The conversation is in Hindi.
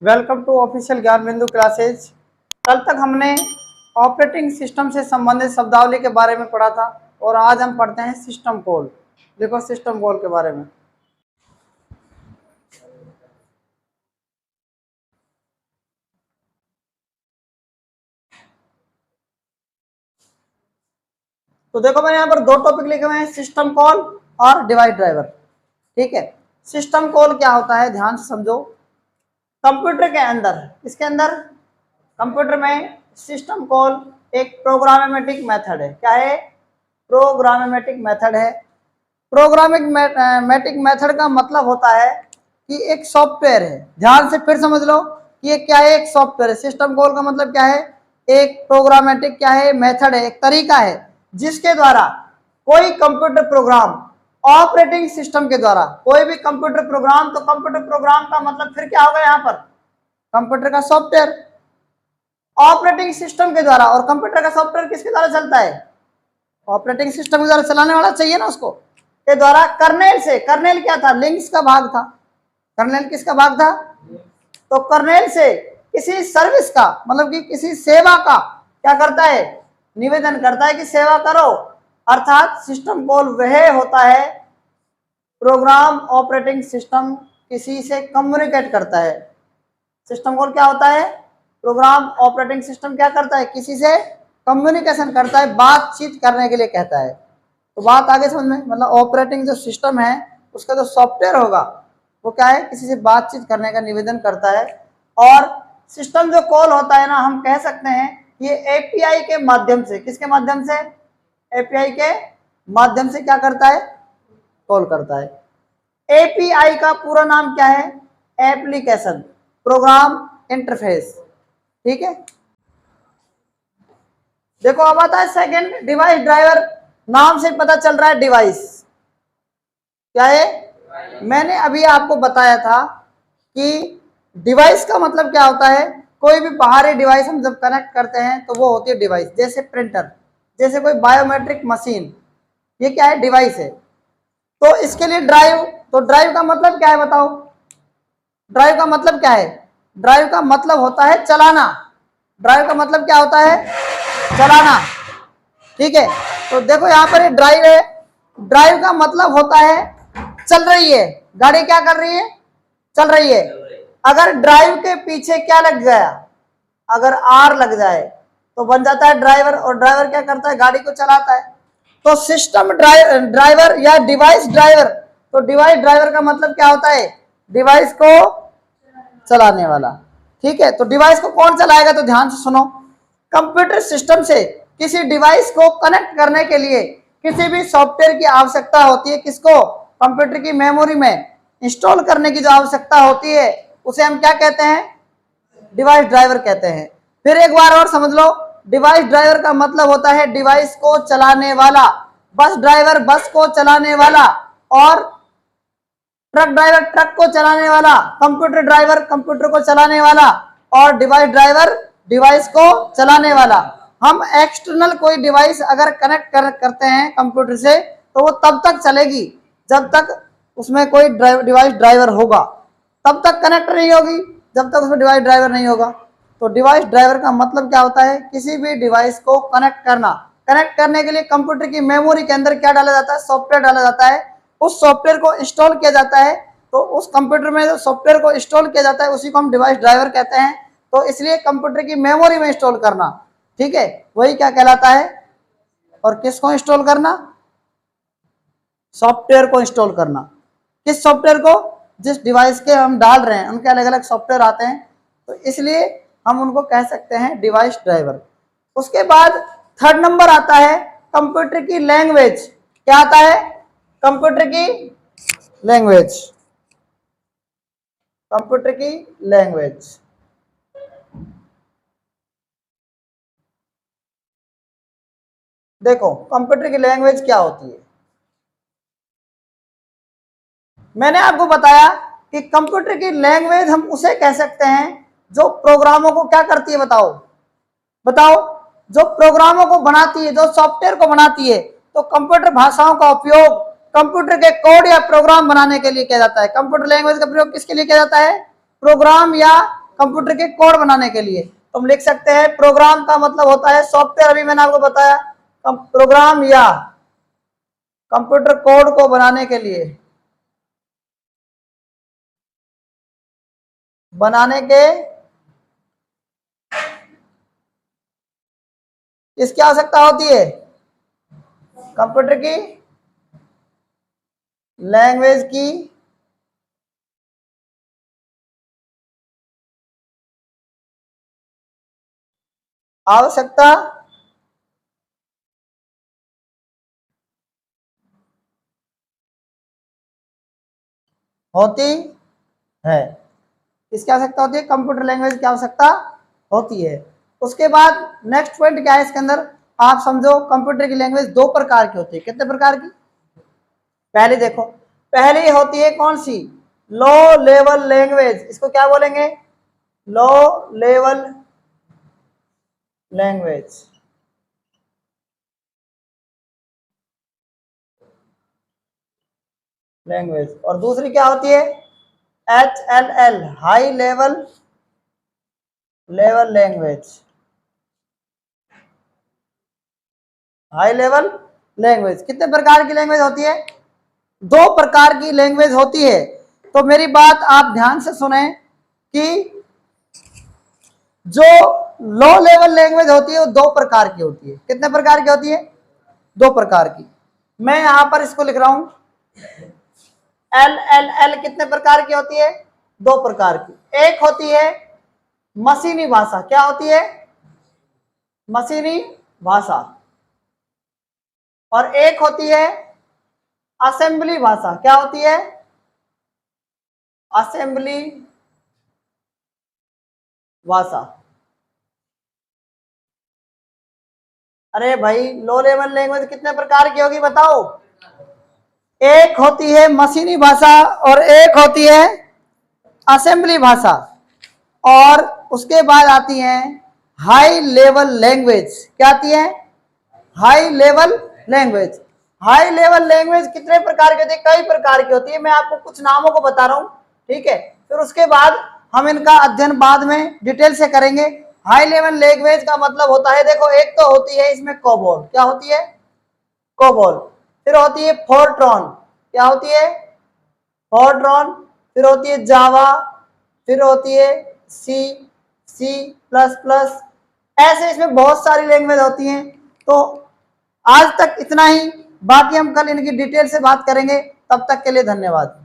वेलकम टू ऑफिशियल ज्ञान बिंदु क्लासेज। कल तक हमने ऑपरेटिंग सिस्टम से संबंधित शब्दावली के बारे में पढ़ा था और आज हम पढ़ते हैं सिस्टम कॉल। देखो सिस्टम कॉल के बारे में। तो देखो मैंने यहाँ पर दो टॉपिक लिखे हुए हैं, सिस्टम कॉल और डिवाइस ड्राइवर। ठीक है, सिस्टम कॉल क्या होता है ध्यान से समझो। कंप्यूटर के अंदर, इसके अंदर कंप्यूटर में सिस्टम कॉल एक प्रोग्रामेटिक मेथड है। क्या है? प्रोग्रामेटिक मेथड है। प्रोग्रामेटिक मेथड का मतलब होता है कि एक सॉफ्टवेयर है। ध्यान से फिर समझ लो कि ये क्या है, एक सॉफ्टवेयर है। सिस्टम कॉल का मतलब क्या है? एक प्रोग्रामेटिक क्या है, मेथड है, एक तरीका है जिसके द्वारा कोई कंप्यूटर प्रोग्राम ऑपरेटिंग सिस्टम के द्वारा, कोई भी कंप्यूटर प्रोग्राम, तो कंप्यूटर प्रोग्राम का मतलब फिर क्या होगा यहाँ पर? कंप्यूटर का सॉफ्टवेयर ऑपरेटिंग सिस्टम के द्वारा। और कंप्यूटर का सॉफ्टवेयर किसके द्वारा चलता है? ऑपरेटिंग सिस्टम के द्वारा चलाने वाला चाहिए ना उसको, के द्वारा। कर्नेल से, कर्नेल क्या था? लिंक्स का भाग था। कर्नेल किसका भाग था? तो कर्नेल से किसी सर्विस का मतलब कि किसी सेवा का क्या करता है? निवेदन करता है कि सेवा करो। अर्थात सिस्टम कॉल वह होता है, प्रोग्राम ऑपरेटिंग सिस्टम किसी से कम्युनिकेट करता है। सिस्टम कॉल क्या होता है? प्रोग्राम ऑपरेटिंग सिस्टम क्या करता है? किसी से कम्युनिकेशन करता है, बातचीत करने के लिए कहता है। तो बात आगे समझ में, मतलब ऑपरेटिंग जो सिस्टम है उसका जो सॉफ्टवेयर होगा वो क्या है? किसी से बातचीत करने का निवेदन करता है। और सिस्टम जो कॉल होता है ना, हम कह सकते हैं ये एपीआई के माध्यम से, किसके माध्यम से? एपीआई के माध्यम से क्या करता है? कॉल करता है। एपीआई का पूरा नाम क्या है? Application program interface. ठीक है, देखो अब आता है सेकंड, डिवाइस ड्राइवर। नाम से पता चल रहा है डिवाइस क्या है। मैंने अभी आपको बताया था कि डिवाइस का मतलब क्या होता है। कोई भी बाहरी डिवाइस हम जब कनेक्ट करते हैं तो वो होती है डिवाइस। जैसे प्रिंटर, जैसे कोई बायोमेट्रिक मशीन, ये क्या है? डिवाइस है। तो इसके लिए ड्राइव, तो ड्राइव का मतलब क्या है बताओ? ड्राइव का मतलब क्या है? ड्राइव का मतलब होता है चलाना। ड्राइव का मतलब क्या होता है? चलाना। ठीक है, तो देखो यहाँ पर ये ड्राइव है। ड्राइव का मतलब होता है चल रही है गाड़ी। क्या कर रही है? चल रही है। अगर ड्राइव के पीछे क्या लग गया? अगर आर लग जाए तो बन जाता है ड्राइवर। और ड्राइवर क्या करता है? गाड़ी को चलाता है। तो सिस्टम ड्राइवर या डिवाइस ड्राइवर, तो डिवाइस ड्राइवर का मतलब क्या होता है? डिवाइस को चलाने वाला। ठीक है, तो डिवाइस को कौन चलाएगा? तो ध्यान से सुनो। कंप्यूटर सिस्टम से किसी डिवाइस को कनेक्ट करने के लिए किसी भी सॉफ्टवेयर की आवश्यकता होती है। किसको? कंप्यूटर की मेमोरी में इंस्टॉल करने की जो आवश्यकता होती है उसे हम क्या कहते हैं? डिवाइस ड्राइवर कहते हैं। फिर एक बार और समझ लो, डिवाइस ड्राइवर का मतलब होता है डिवाइस को चलाने वाला। बस ड्राइवर बस को चलाने वाला, और ट्रक ड्राइवर ट्रक को चलाने वाला, कंप्यूटर ड्राइवर कंप्यूटर को चलाने वाला, और डिवाइस ड्राइवर डिवाइस को चलाने वाला। हम एक्सटर्नल कोई डिवाइस अगर कनेक्ट करते हैं कंप्यूटर से तो वो तब तक चलेगी जब तक उसमें कोई डिवाइस ड्राइवर होगा। तब तक कनेक्ट नहीं होगी जब तक उसमें डिवाइस ड्राइवर नहीं होगा। तो डिवाइस ड्राइवर का मतलब क्या होता है? किसी भी डिवाइस को कनेक्ट करना। कनेक्ट करने के लिए कंप्यूटर की मेमोरी के अंदर क्या डाला जाता है? सॉफ्टवेयर डाला जाता है। उस सॉफ्टवेयर को इंस्टॉल किया जाता है। तो उस कंप्यूटर में जो सॉफ्टवेयर को इंस्टॉल किया जाता है उसी को हम डिवाइस ड्राइवर कहते हैं। तो इसलिए कंप्यूटर की मेमोरी में इंस्टॉल करना, ठीक है, वही क्या कहलाता है? और किसको इंस्टॉल करना? सॉफ्टवेयर को इंस्टॉल करना। किस सॉफ्टवेयर को? जिस डिवाइस के हम डाल रहे हैं उनके अलग अलग सॉफ्टवेयर आते हैं, तो इसलिए हम उनको कह सकते हैं डिवाइस ड्राइवर। उसके बाद थर्ड नंबर आता है कंप्यूटर की लैंग्वेज। क्या आता है? कंप्यूटर की लैंग्वेज। कंप्यूटर की लैंग्वेज, देखो कंप्यूटर की लैंग्वेज क्या होती है। मैंने आपको बताया कि कंप्यूटर की लैंग्वेज हम उसे कह सकते हैं जो प्रोग्रामों को क्या करती है। बताओ बताओ, जो प्रोग्रामों को बनाती है, जो सॉफ्टवेयर को बनाती है। तो कंप्यूटर भाषाओं का उपयोग कंप्यूटर के कोड या प्रोग्राम बनाने के लिए किया जाता है। कंप्यूटर लैंग्वेज का प्रयोग किसके लिए किया जाता है? प्रोग्राम या कंप्यूटर के कोड बनाने के लिए। तो हम लिख सकते हैं प्रोग्राम का मतलब होता है सॉफ्टवेयर, अभी मैंने आपको बताया, प्रोग्राम या कंप्यूटर कोड को बनाने के लिए, बनाने के इसकी आवश्यकता होती है, कंप्यूटर की लैंग्वेज की आवश्यकता होती है। किसकी आवश्यकता होती है? कंप्यूटर लैंग्वेज की आवश्यकता होती है। उसके बाद नेक्स्ट पॉइंट क्या है इसके अंदर, आप समझो कंप्यूटर की लैंग्वेज दो प्रकार की होती है। कितने प्रकार की? पहले देखो, पहली होती है कौन सी? Low level language. इसको क्या बोलेंगे? Low level language. लैंग्वेज। और दूसरी क्या होती है? HLL, high level language. High level language. कितने प्रकार की लैंग्वेज होती है? दो प्रकार की लैंग्वेज होती है। तो मेरी बात आप ध्यान से सुने कि जो लो लेवल लैंग्वेज होती है वो दो प्रकार की होती है। कितने प्रकार की होती है? दो प्रकार की। मैं यहां पर इसको लिख रहा हूं, LLL कितने प्रकार की होती है? दो प्रकार की। एक होती है मशीनी भाषा। क्या होती है? मशीनी भाषा। और एक होती है असेंबली भाषा। क्या होती है? असेंबली भाषा। अरे भाई, लो लेवल लैंग्वेज कितने प्रकार की होगी बताओ? एक होती है मशीनी भाषा और एक होती है असेंबली भाषा। और उसके बाद आती है हाई लेवल लैंग्वेज। क्या आती है? High level language. High level language कितने प्रकार की होती है? कई प्रकार की होती है। मैं आपको कुछ नामों को बता रहा हूं, ठीक है? फिर उसके बाद हम इनका अध्ययन बाद में डिटेल से करेंगे। हाई लेवल लैंग्वेज का मतलब होता है, देखो, एक तो होती है इसमें कोबोल। क्या होती है? कोबोल। फिर होती है फोर्ट्रॉन। क्या होती है? फोर्ट्रॉन। फिर होती है जावा। फिर होती है C++। ऐसे इसमें बहुत सारी लैंग्वेज होती हैं। तो आज तक इतना ही, बाकी हम कल इनकी डिटेल से बात करेंगे। तब तक के लिए धन्यवाद।